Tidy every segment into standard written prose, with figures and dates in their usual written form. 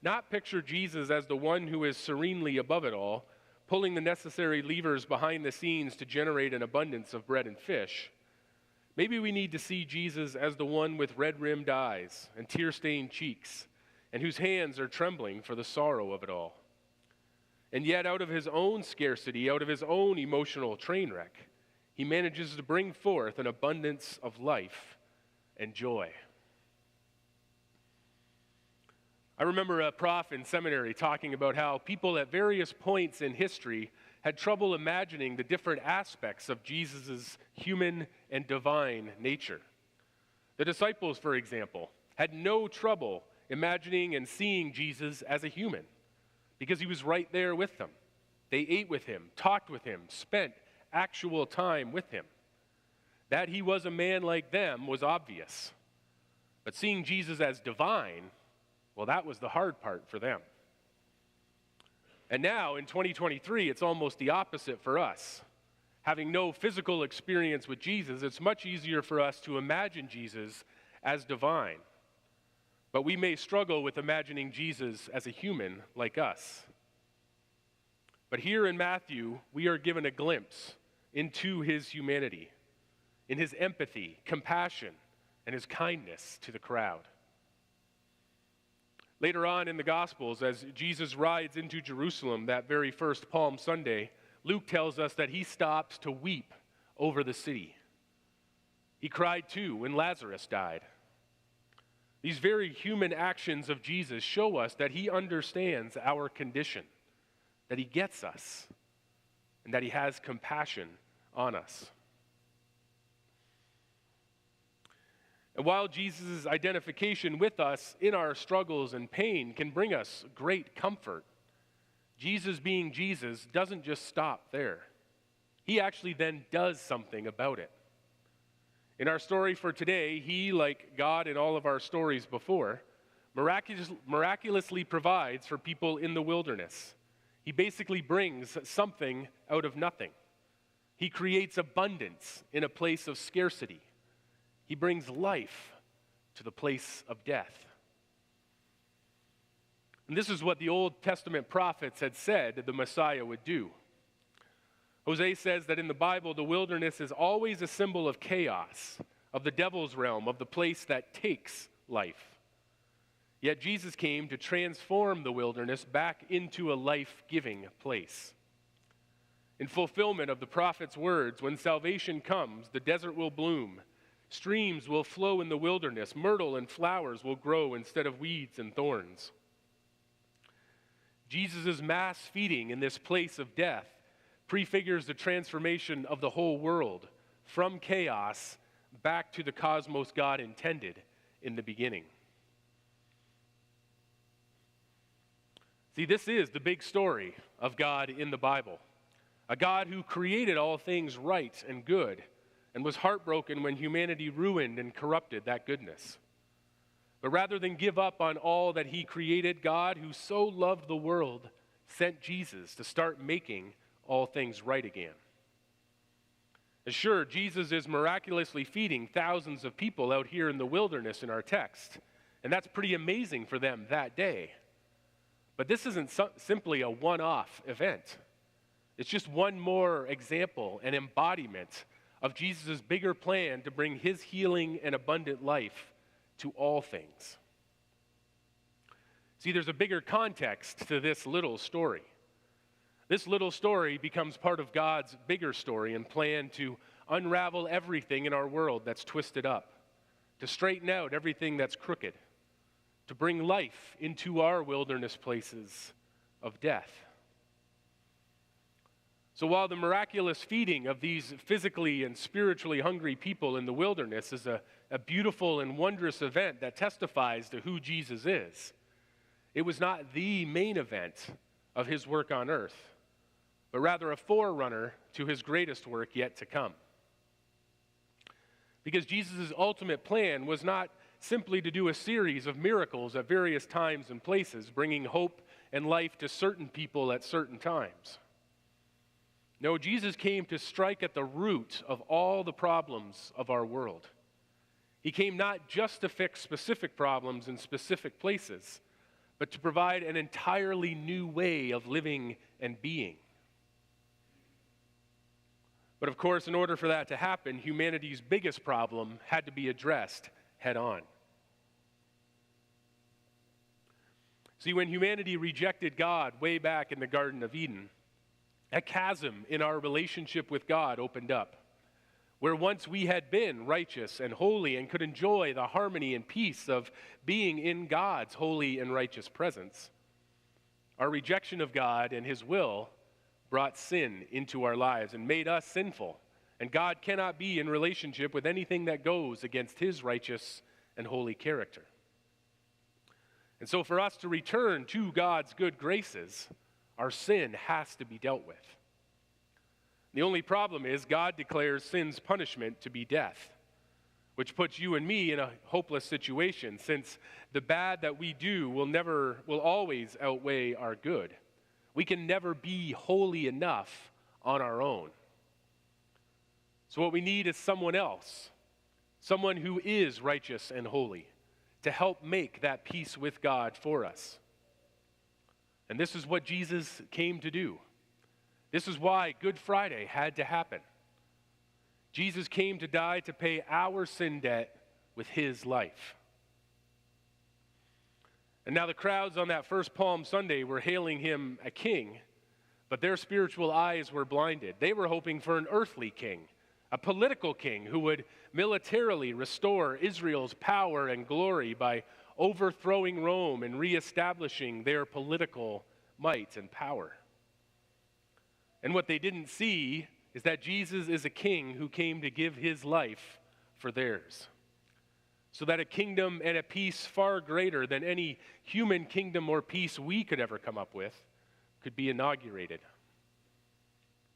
not picture Jesus as the one who is serenely above it all, pulling the necessary levers behind the scenes to generate an abundance of bread and fish. Maybe we need to see Jesus as the one with red-rimmed eyes and tear-stained cheeks, and whose hands are trembling for the sorrow of it all. And yet, out of his own scarcity, out of his own emotional train wreck, he manages to bring forth an abundance of life and joy. I remember a prof in seminary talking about how people at various points in history had trouble imagining the different aspects of Jesus' human and divine nature. The disciples, for example, had no trouble imagining and seeing Jesus as a human because he was right there with them. They ate with him, talked with him, spent actual time with him. That he was a man like them was obvious. But seeing Jesus as divine, well, that was the hard part for them. And now, in 2023, it's almost the opposite for us. Having no physical experience with Jesus, it's much easier for us to imagine Jesus as divine. But we may struggle with imagining Jesus as a human like us. But here in Matthew, we are given a glimpse into his humanity, in his empathy, compassion, and his kindness to the crowd. Later on in the Gospels, as Jesus rides into Jerusalem that very first Palm Sunday, Luke tells us that he stops to weep over the city. He cried too when Lazarus died. These very human actions of Jesus show us that he understands our condition, that he gets us, and that he has compassion on us. And while Jesus' identification with us in our struggles and pain can bring us great comfort, Jesus being Jesus doesn't just stop there. He actually then does something about it. In our story for today, he, like God in all of our stories before, miraculously provides for people in the wilderness. He basically brings something out of nothing. He creates abundance in a place of scarcity. He brings life to the place of death. And this is what the Old Testament prophets had said the Messiah would do. Hosea says that in the Bible, the wilderness is always a symbol of chaos, of the devil's realm, of the place that takes life. Yet Jesus came to transform the wilderness back into a life-giving place. In fulfillment of the prophet's words, when salvation comes, the desert will bloom, streams will flow in the wilderness, myrtle and flowers will grow instead of weeds and thorns. Jesus' mass feeding in this place of death prefigures the transformation of the whole world from chaos back to the cosmos God intended in the beginning. See, this is the big story of God in the Bible. A God who created all things right and good and was heartbroken when humanity ruined and corrupted that goodness. But rather than give up on all that he created, God, who so loved the world, sent Jesus to start making all things right again. And sure, Jesus is miraculously feeding thousands of people out here in the wilderness in our text, and that's pretty amazing for them that day. But this isn't simply a one-off event. It's just one more example and embodiment of Jesus' bigger plan to bring his healing and abundant life to all things. See, there's a bigger context to this little story. This little story becomes part of God's bigger story and plan to unravel everything in our world that's twisted up, to straighten out everything that's crooked, to bring life into our wilderness places of death. So while the miraculous feeding of these physically and spiritually hungry people in the wilderness is a beautiful and wondrous event that testifies to who Jesus is, it was not the main event of his work on earth, but rather a forerunner to his greatest work yet to come. Because Jesus' ultimate plan was not simply to do a series of miracles at various times and places, bringing hope and life to certain people at certain times. No, Jesus came to strike at the root of all the problems of our world. He came not just to fix specific problems in specific places, but to provide an entirely new way of living and being. But of course, in order for that to happen, humanity's biggest problem had to be addressed head on. See, when humanity rejected God way back in the Garden of Eden, a chasm in our relationship with God opened up. Where once we had been righteous and holy and could enjoy the harmony and peace of being in God's holy and righteous presence, our rejection of God and His will brought sin into our lives and made us sinful. And God cannot be in relationship with anything that goes against His righteous and holy character. And so for us to return to God's good graces, our sin has to be dealt with. The only problem is God declares sin's punishment to be death, which puts you and me in a hopeless situation, since the bad that we do will always outweigh our good. We can never be holy enough on our own. So what we need is someone else, someone who is righteous and holy, to help make that peace with God for us. And this is what Jesus came to do. This is why Good Friday had to happen. Jesus came to die to pay our sin debt with His life. And now the crowds on that first Palm Sunday were hailing Him a king, but their spiritual eyes were blinded. They were hoping for an earthly king, a political king who would militarily restore Israel's power and glory by overthrowing Rome and reestablishing their political might and power. And what they didn't see is that Jesus is a king who came to give His life for theirs, so that a kingdom and a peace far greater than any human kingdom or peace we could ever come up with could be inaugurated.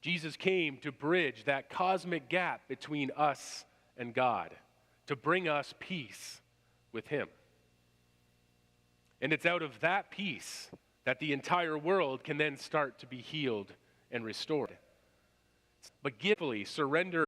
Jesus came to bridge that cosmic gap between us and God, to bring us peace with Him. And it's out of that peace that the entire world can then start to be healed and restored. But gratefully surrender